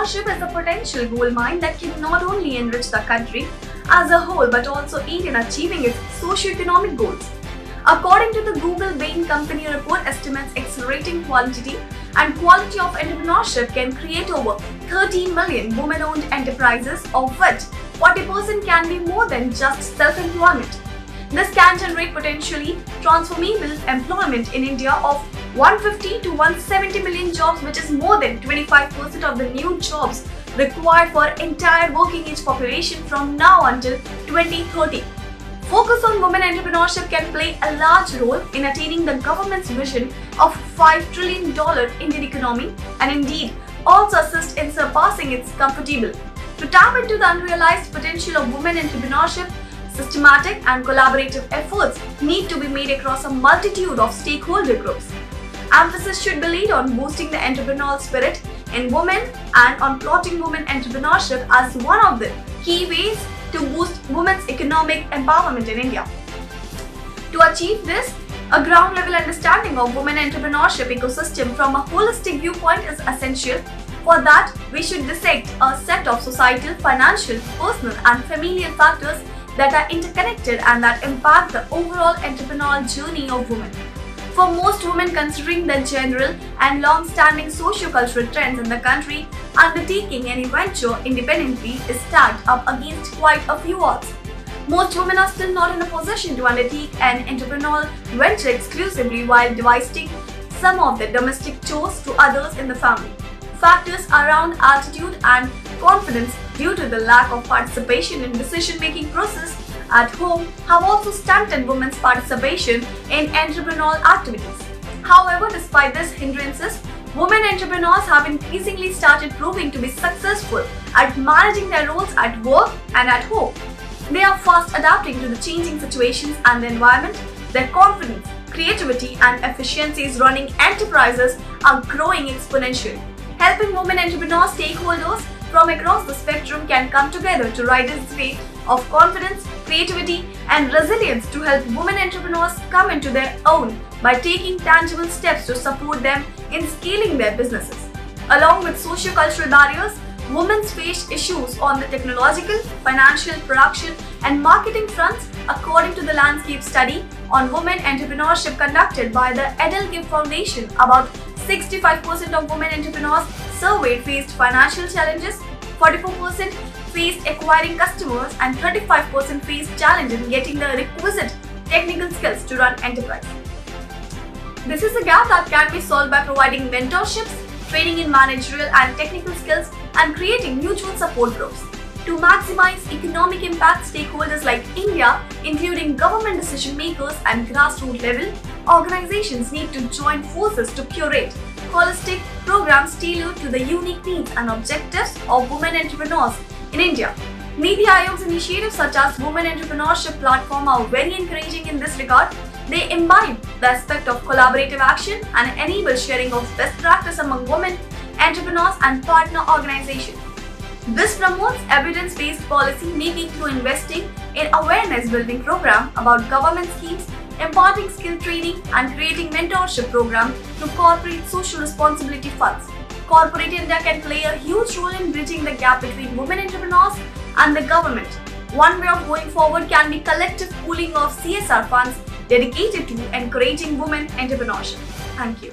entrepreneurship is a potential gold mine that can not only enrich the country as a whole but also aid in achieving its socio-economic goals. According to the Google Bain Company report, estimates accelerating quantity and quality of entrepreneurship can create over 13 million women-owned enterprises, of which 40% can be more than just self-employment. This can generate potentially transformable employment in India of 150 to 170 million jobs, which is more than 25% of the new jobs required for entire working age population from now until 2030. Focus on women entrepreneurship can play a large role in attaining the government's vision of $5 trillion Indian economy and indeed also assist in surpassing its comfortable. To tap into the unrealized potential of women entrepreneurship, systematic and collaborative efforts need to be made across a multitude of stakeholder groups. Emphasis should be laid on boosting the entrepreneurial spirit in women and on plotting women entrepreneurship as one of the key ways to boost women's economic empowerment in India. To achieve this, a ground-level understanding of women entrepreneurship ecosystem from a holistic viewpoint is essential. For that, we should dissect a set of societal, financial, personal and familial factors that are interconnected and that impact the overall entrepreneurial journey of women. For most women, considering the general and long-standing socio-cultural trends in the country, undertaking any venture independently is stacked up against quite a few odds. Most women are still not in a position to undertake an entrepreneurial venture exclusively while devising some of the domestic chores to others in the family. Factors around altitude and confidence due to the lack of participation in decision-making process at home have also stunted women's participation in entrepreneurial activities. However, despite these hindrances, women entrepreneurs have increasingly started proving to be successful at managing their roles at work and at home. They are fast adapting to the changing situations and the environment. Their confidence, creativity and efficiencies running enterprises are growing exponentially. Helping women entrepreneur stakeholders from across the spectrum can come together to ride this wave of confidence, creativity and resilience to help women entrepreneurs come into their own by taking tangible steps to support them in scaling their businesses. Along with socio-cultural barriers, women face issues on the technological, financial, production and marketing fronts. According to the landscape study on women entrepreneurship conducted by the Edelgive Foundation, about 65% of women entrepreneurs surveyed faced financial challenges, 44% faced acquiring customers and 35% faced challenge in getting the requisite technical skills to run enterprise. This is a gap that can be solved by providing mentorships, training in managerial and technical skills and creating mutual support groups. To maximize economic impact, stakeholders like India, including government decision makers and grassroots level organizations, need to join forces to curate holistic programs tailored to the unique needs and objectives of women entrepreneurs in India. Niti Aayog's initiatives such as Women Entrepreneurship Platform are very encouraging in this regard. They imbibe the aspect of collaborative action and enable sharing of best practice among women entrepreneurs and partner organizations. This promotes evidence-based policy making through investing in awareness-building programs about government schemes, imparting skill training and creating mentorship programs through corporate social responsibility funds. Corporate India can play a huge role in bridging the gap between women entrepreneurs and the government. One way of going forward can be collective pooling of CSR funds dedicated to encouraging women entrepreneurship. Thank you.